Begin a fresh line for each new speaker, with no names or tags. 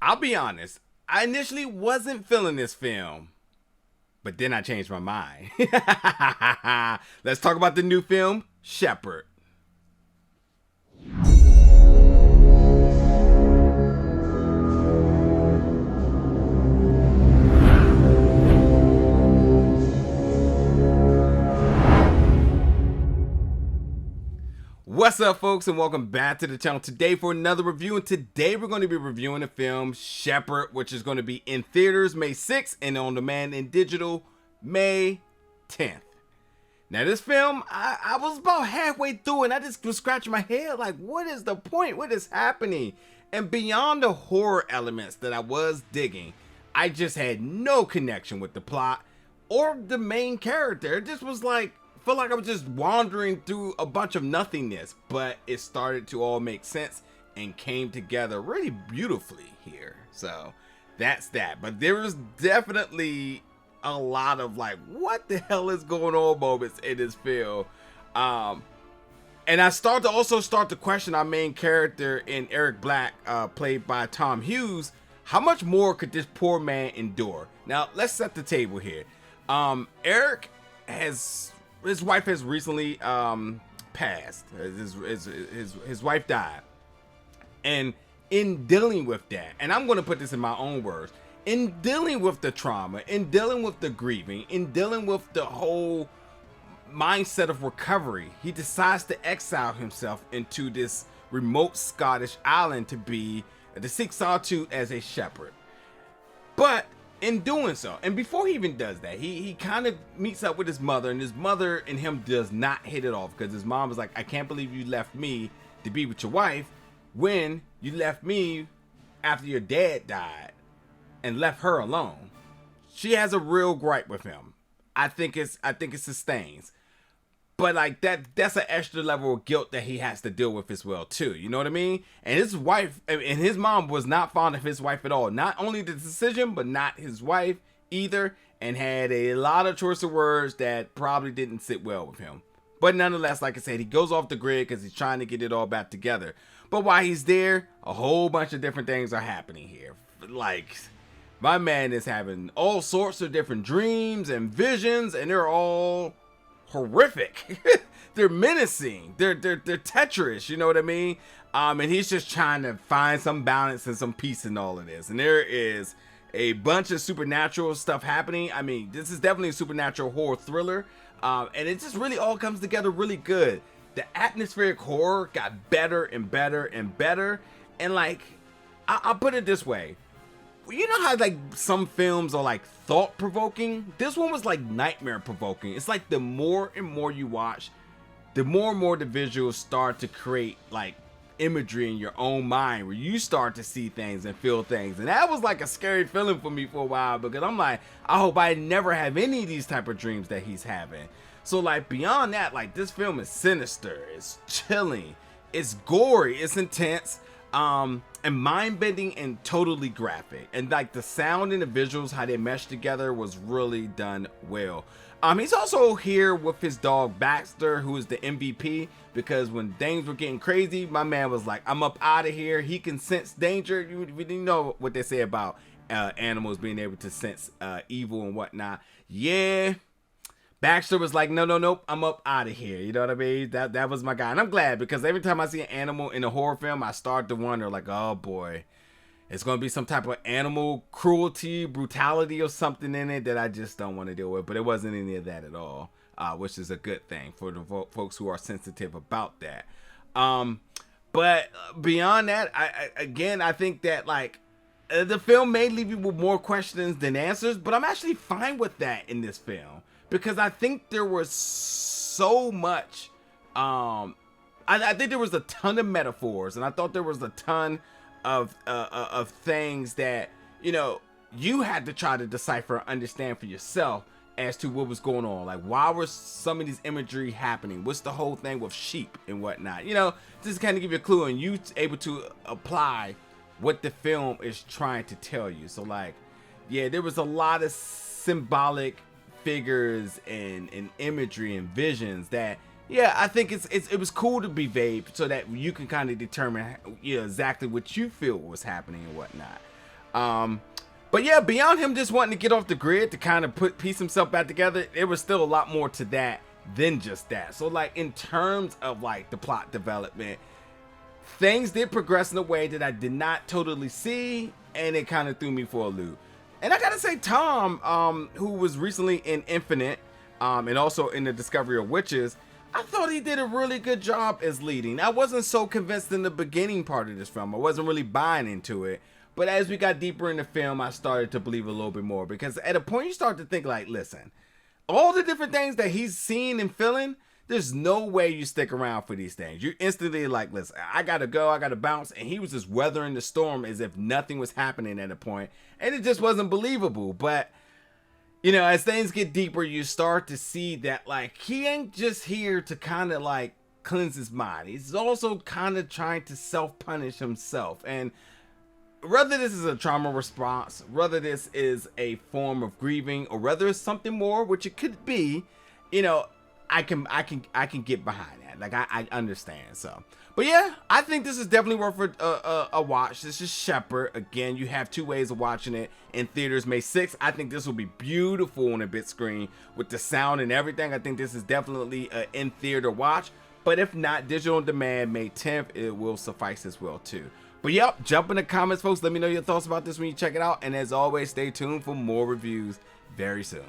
I'll be honest, I initially wasn't feeling this film, but then I changed my mind. Let's talk about the new film, Shepherd. What's up, folks, and welcome back to the channel today for another review. And today we're going to be reviewing the film Shepherd, which is going to be in theaters May 6th and on demand in digital May 10th. Now, this film, I was about halfway through and I just was scratching my head like, what is the point? What is happening? And beyond the horror elements that I was digging, I just had no connection with the plot or the main character. It just was like, felt like I was just wandering through a bunch of nothingness, but it started to all make sense and came together really beautifully here. So that's that. But there was definitely a lot of like, what the hell is going on moments in this film. And I start to question our main character in Eric Black, played by Tom Hughes. How much more could this poor man endure? Now let's set the table here. Eric has, his wife has recently passed. His wife died. And in dealing with that, and I'm going to put this in my own words, in dealing with the trauma, in dealing with the grieving, in dealing with the whole mindset of recovery, he decides to exile himself into this remote Scottish island to seek solitude as a shepherd. But in doing so, and before he even does that, he kind of meets up with his mother, and his mother and him does not hit it off, because his mom was like, I can't believe you left me to be with your wife when you left me after your dad died and left her alone. She has a real gripe with him. I think it sustains. But like that's an extra level of guilt that he has to deal with as well too. You know what I mean? And his wife and his mom was not fond of his wife at all. Not only the decision, but not his wife either. And had a lot of choice of words that probably didn't sit well with him. But nonetheless, like I said, he goes off the grid because he's trying to get it all back together. But while he's there, a whole bunch of different things are happening here. Like, my man is having all sorts of different dreams and visions, and they're all horrific. They're menacing. They're treacherous, you know what I mean? And he's just trying to find some balance and some peace in all of this. And there is a bunch of supernatural stuff happening. I mean, this is definitely a supernatural horror thriller. And it just really all comes together really good. The atmospheric horror got better and better and better. And like, I'll put it this way. You know how like some films are like thought-provoking? This one was like nightmare-provoking. It's like the more and more you watch, the more and more the visuals start to create like imagery in your own mind, where you start to see things and feel things. And that was like a scary feeling for me for a while, because I'm like, I hope I never have any of these type of dreams that he's having. So like beyond that, like this film is sinister, it's chilling, it's gory, it's intense, and mind-bending and totally graphic. And like the sound and the visuals, how they mesh together, was really done well. He's also here with his dog Baxter, who is the MVP, because when things were getting crazy, my man was like, I'm up out of here. He can sense danger. You know what they say about animals being able to sense evil and whatnot. Yeah, Baxter was like, nope, I'm up out of here. You know what I mean? That was my guy. And I'm glad, because every time I see an animal in a horror film, I start to wonder like, oh boy, it's going to be some type of animal cruelty, brutality or something in it that I just don't want to deal with. But it wasn't any of that at all, which is a good thing for the folks who are sensitive about that. But beyond that, I think that like the film may leave you with more questions than answers, but I'm actually fine with that in this film. Because I think there was so much, I think there was a ton of metaphors, and I thought there was a ton of things that, you know, you had to try to decipher and understand for yourself as to what was going on. Like, why was some of these imagery happening? What's the whole thing with sheep and whatnot? You know, just kind of give you a clue, and you able to apply what the film is trying to tell you. So like, yeah, there was a lot of symbolic figures and imagery and visions that, yeah, I think it was cool to be vague so that you can kind of determine, you know, exactly what you feel was happening and whatnot. But yeah, beyond him just wanting to get off the grid to kind of piece himself back together, there was still a lot more to that than just that. So like in terms of like the plot development, things did progress in a way that I did not totally see, and it kind of threw me for a loop. And I gotta say, Tom, who was recently in Infinite, and also in the Discovery of Witches, I thought he did a really good job as leading. I wasn't so convinced in the beginning part of this film. I wasn't really buying into it. But as we got deeper in the film, I started to believe a little bit more. Because at a point you start to think like, listen, all the different things that he's seeing and feeling, there's no way you stick around for these things. You're instantly like, listen, I gotta go, I gotta bounce. And he was just weathering the storm as if nothing was happening at a point. And it just wasn't believable. But, you know, as things get deeper, you start to see that, like, he ain't just here to kind of, like, cleanse his mind. He's also kind of trying to self-punish himself. And whether this is a trauma response, whether this is a form of grieving, or whether it's something more, which it could be, you know, I can get behind that. Like, I understand. So, but yeah, I think this is definitely worth a watch. This is Shepherd. Again, you have two ways of watching it. In theaters May 6th. I think this will be beautiful on a big screen with the sound and everything. I think this is definitely an in theater watch. But if not, digital on demand May 10th, it will suffice as well too. But yep, jump in the comments, folks. Let me know your thoughts about this when you check it out. And as always, stay tuned for more reviews very soon.